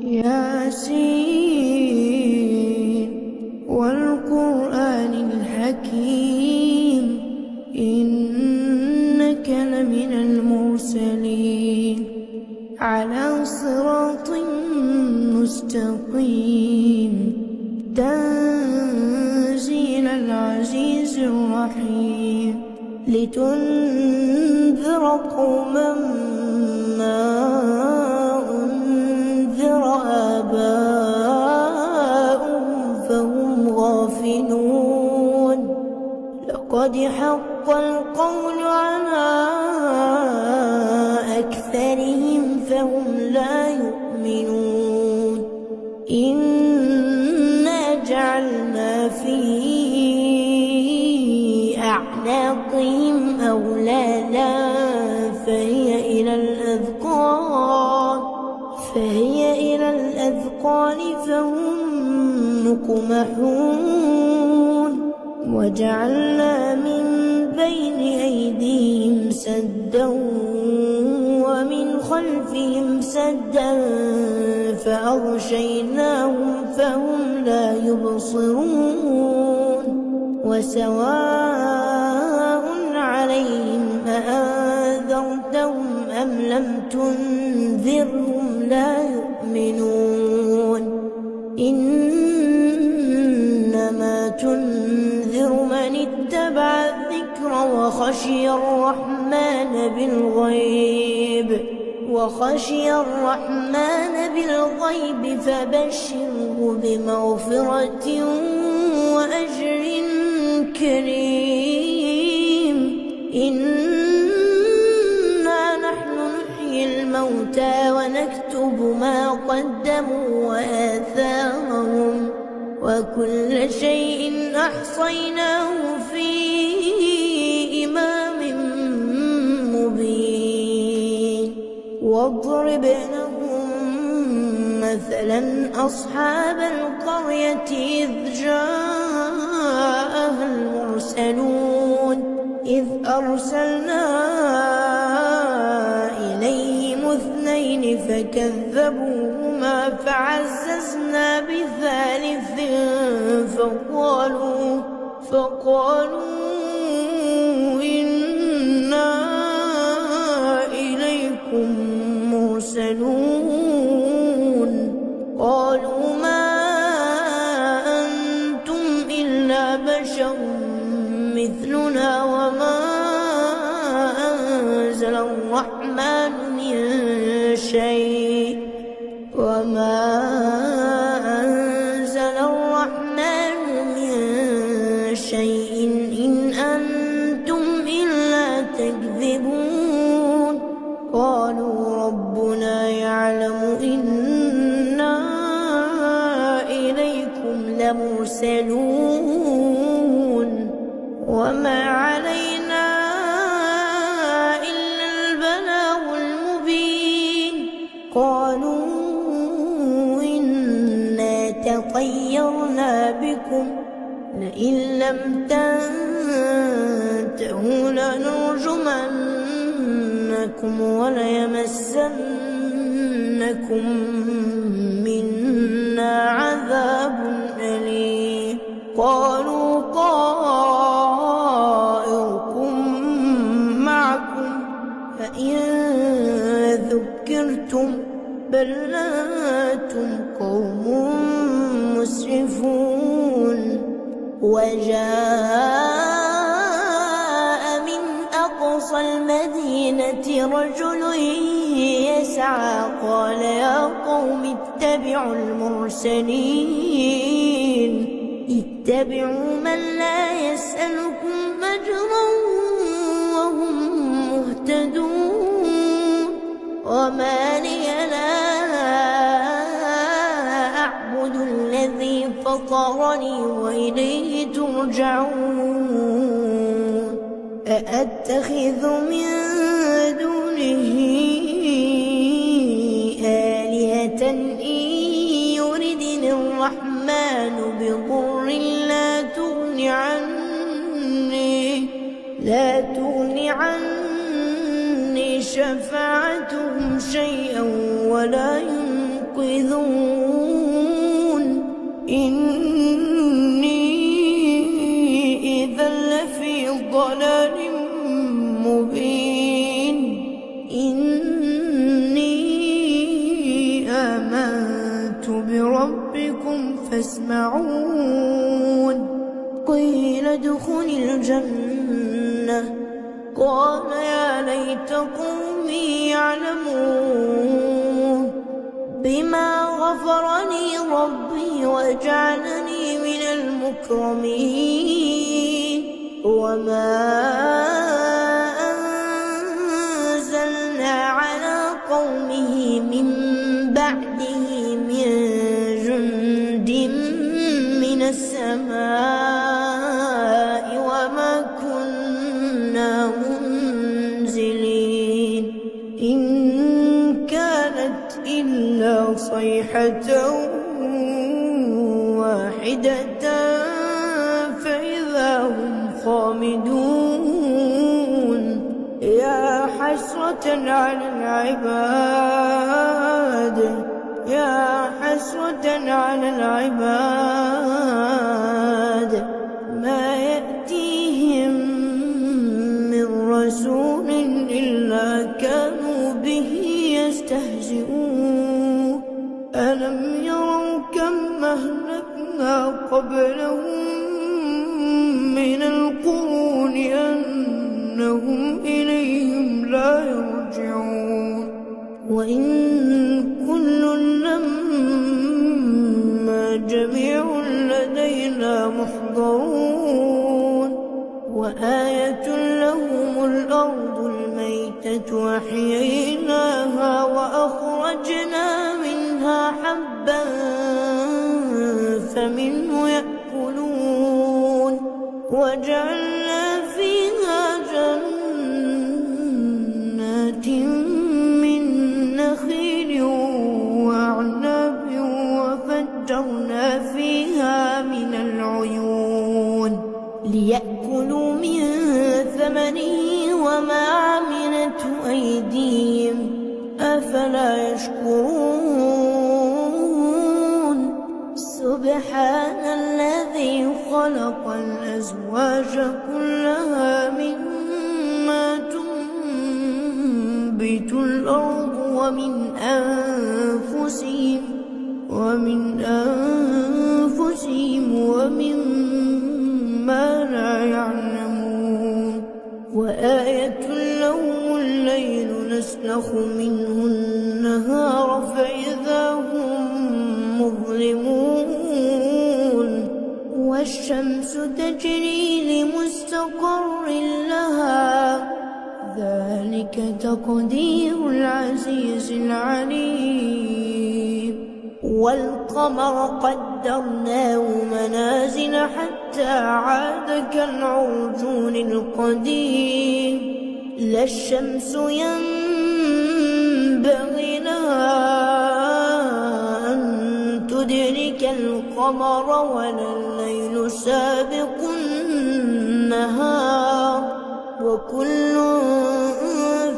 ياسين والقرآن الحكيم إنك لمن المرسلين على صراط مستقيم تنزيل العزيز الرحيم لتنذر قوما ما أنذر آباؤهم فهم غافلون لقد حق القول على أكثرهم فهم لا يؤمنون إنا جعلنا في أعناقهم أغلالا فهي إلى الأذقان فهم مقمحون وجعلنا من بين أيديهم سدا ومن خلفهم سدا فأغشيناهم فهم لا يبصرون وسواء عليهم أأنذرتهم أم لم تنذرهم لا يؤمنون إنما تنذر من اتبع الذكر وخشي الرحمن بالغيب فبشره بمغفرة وأجر كريم إنا نحن نحيي الموتى ونكتب ما قدموا وآثارهم وكل شيء أحصيناه في إمام مبين واضرب لهم مثلا أصحاب القرية إذ جاءها المرسلون إذ أرسلنا إليهم اثنين فكذبوهما فعززنا بثالث فقالوا إنا إليكم مرسلون قالوا ما أنتم إلا بشر مثلنا وما أنزل الرحمن من شيء إن أنتم إلا تكذبون قالوا ربنا يعلم إنا إليكم لمرسلون وما علينا إلا البلاغ المبين قالوا إنا تطيرنا بكم لئن لم تنتهوا لنرجمنكم وليمسنكم منا عذاب أليم قالوا طائركم معكم فإن ذكرتم بل أنتم قوم مسرفون وجاء من أقصى المدينة رجل يسعى قال يا قوم اتبعوا المرسلين اتبعوا من لا يسألكم أجرا وهم مهتدون وما لي لا أعبد الذي فطرني وإليه ترجعون أأتخذ من دونه آلهة إن يردني الرحمن بضر لا تغن عني شفاعتهم شيئا ولا ينقذون يتخذون إني إذا لفي ضلال مبين إني آمنت بربكم فاسمعون قيل ادخل الجنة قال يا ليت قومي يعلمون بما غفر لي ربي وجعلني من المكرمين وما أنزلنا على قومه من بعده من جند من السماء وما كنا منزلين إن كانت إلا صيحة واحدة فإذا هم خامدون يا حسرة على العباد يا حسرة على العباد ما يأتيهم من رسول إلا كانوا به يستهزئون ألم يروا كم أهلكنا قبلهم من القرون أنهم إليهم لا يرجعون وإن كل لما جميع لدينا محضرون وآية لهم الأرض الميتة أحييناها وأخرجنا منها حبا فمنه يأكلون وجعلنا فيها جنات من نخيل وأعناب وفجرنا فيها من العيون ليأكلوا من ثمره وما عملته أيديهم أفلا يشكرون سبحان الذي خلق الأزواج كلها مما تنبت الأرض ومن أنفسهم ومما لا يعلمون وآية لهم الليل نسلخ منه النهار فإذا هم مظلمون والشمس تجري لمستقر لها ذلك تقدير العزيز العليم والقمر قدرناه منازل حتى عاد كالعرجون القديم لا الشمس ينبغي لها أن تدرك القمر ولا الليل سابق النهار وكل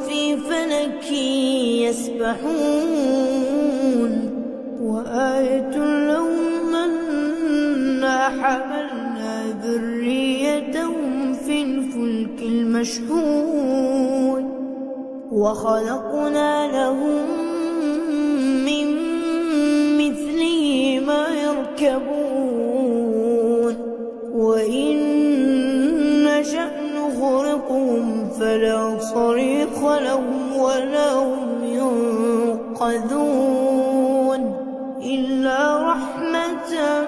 في فلك يسبحون وآية لهم أنا حملنا ذريتهم في الفلك المشحون وخلقنا لهم من مثله ما يركبون وإن نشأ نغرقهم فلا صريخ لهم ولا هم ينقذون إلا رحمة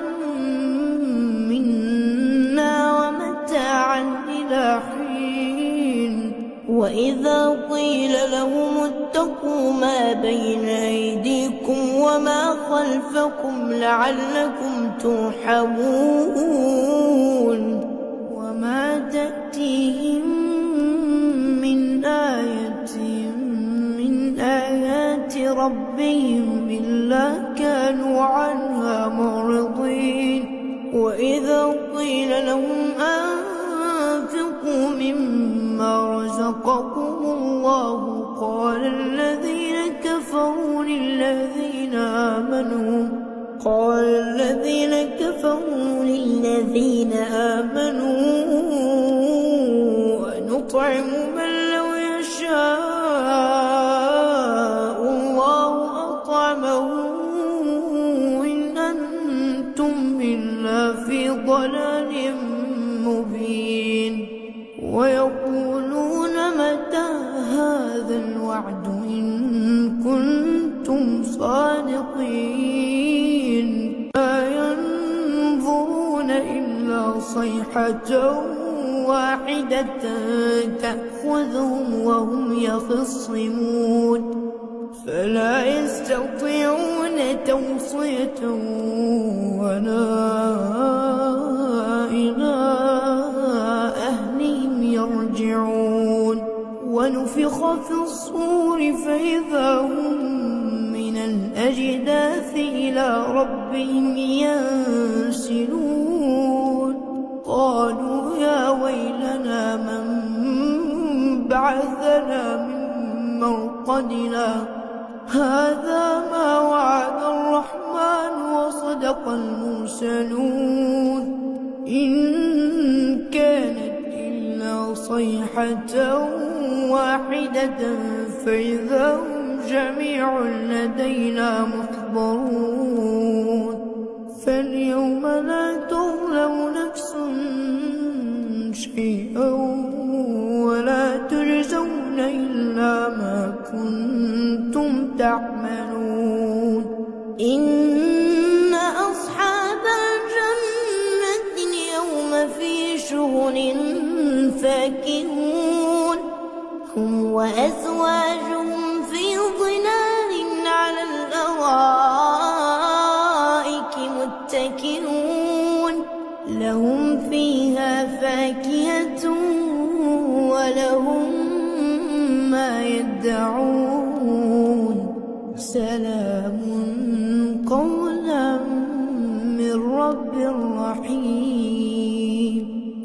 منا ومتاعا إلى حين وإذا قيل لهم اتقوا ما بين أيديكم وما خلفكم لعلكم ترحمون وما تأتيهم من آية من آيات ربهم إلا كانوا عنها معرضين وإذا قيل لهم أنفقوا مما رزقكم الله قال الذين كفروا للذين آمنوا قال الذين كفروا للذين آمنوا أنطعم من لو يشاء الله أطعمه إن أنتم إلا في ضلال مبين ويقولون متى هذا الوعد إن كنتم صادقين لا ينظرون إلا صيحة واحدة تأخذهم وهم يخصمون فلا يستطيعون توصية ولا إلى أهلهم يرجعون ونفخ في الصور فإذا هم من الأجداث إلى ربهم ينسلون قالوا يا ويلنا من بعثنا من مرقدنا هذا ما وعد الرحمن وصدق المرسلون إن كانت إلا صيحة واحدة فإذا هم جميع لدينا محضرون فاليوم لا تظلم نفس شيئا ولا تجزون إلا ما كنتم تعملون إن أصحاب الجنة اليوم في شغل فاكهون هم وأزواجهم في ظلال على الأرائك متكئون لهم فيها فاكهة ولهم ما يدعون سلام قولا من رب رحيم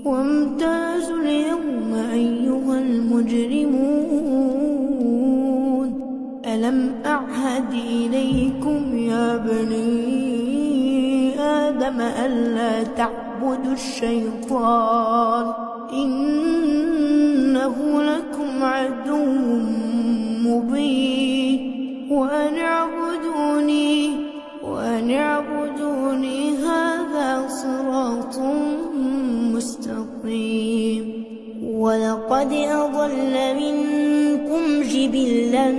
وامتازوا اليوم أيها المجرمون ألم أعهد إليكم يا بني آدم ألا تعبدوا الشيطان إنه لكم عدو مبين وأن اعبدوني هذا صراط مستقيم ولقد أضل منكم جبلا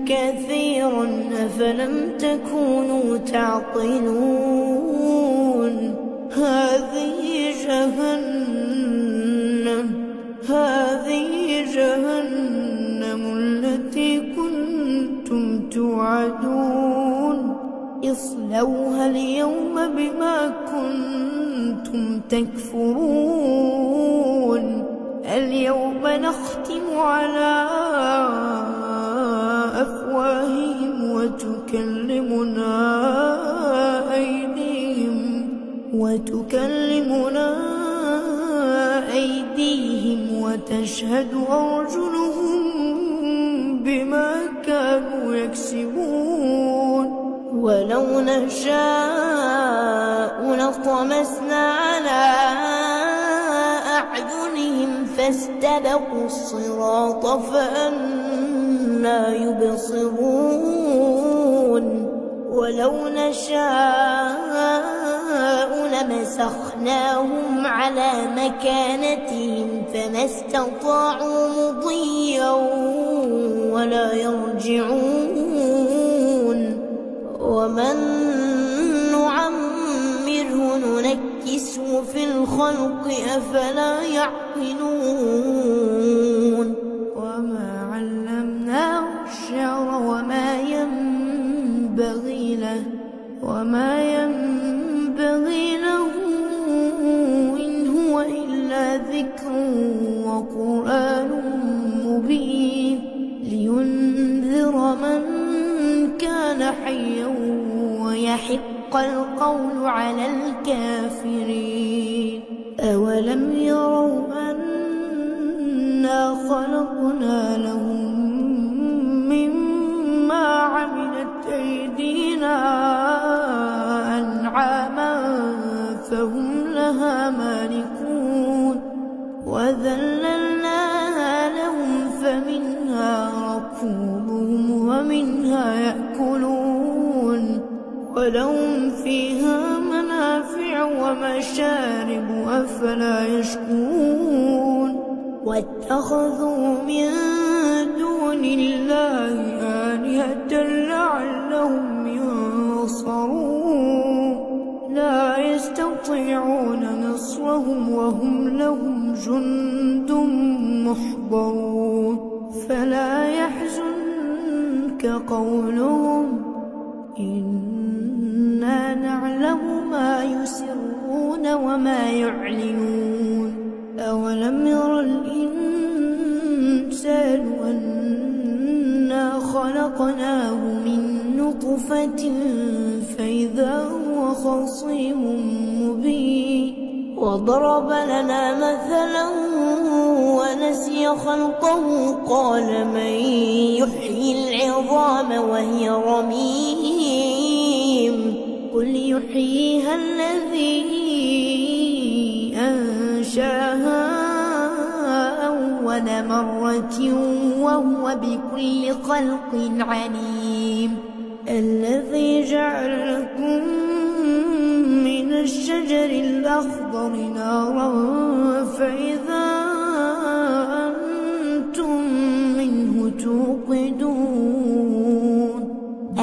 كثيرا أفلم تكونوا تعقلون هذه جهنم التي كنتم توعدون اصلوها اليوم بما كنتم تكفرون اليوم نختم على أفواههم وتكلمنا أيديهم وتشهد أرجلهم بما كانوا يكسبون ولو نشاء لطمسنا على أعينهم فاستبقوا الصراط فأنى يبصرون ولو نشاء لمسخناهم على مكانتهم فما استطاعوا مضيا ولا يرجعون ومن نعمره ننكسه في الخلق أفلا يعقلون وما علمناه الشعر وما ينبغي له إن هو إلا ذكر وقرآن مبين لينذر من كان حيا ويحق القول على الكافرين أولم يروا أنا خلقنا لهم مما عملت أيدينا فهم لها مالكون وذللناها لهم فمنها ركوبهم ومنها يأكلون ولهم فيها منافع ومشارب أفلا يشكرون واتخذوا من دون الله آلهة لعلهم ينصرون لا يستطيعون نصرهم وهم لهم جند محضرون فلا يحزنك قولهم إنا نعلم ما يسرون وما يعلنون أولم ير الإنسان أنا خلقناه من نطفة فإذا هو خصيم مبين وضرب لنا مثلا ونسي خلقه قال من يحيي العظام وهي رميم قل يحييها الذي أنشاها أول مرة وهو بكل خلق عليم الذي جعل لكم من الشجر الأخضر نارا فإذا أنتم منه توقدون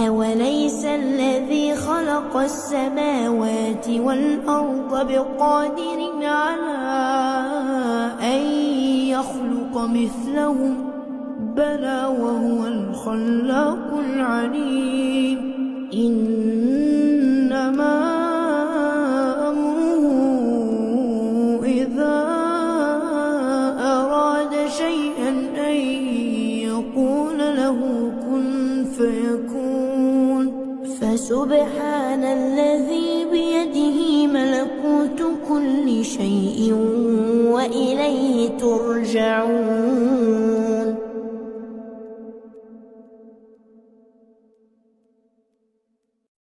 أوليس الذي خلق السماوات والأرض بقادر على أن يخلق مثلهم بلى وهو الخلاق العليم إنما أمره إذا أراد شيئا أن يقول له كن فيكون فسبحان الذي بيده ملكوت كل شيء وإليه ترجعون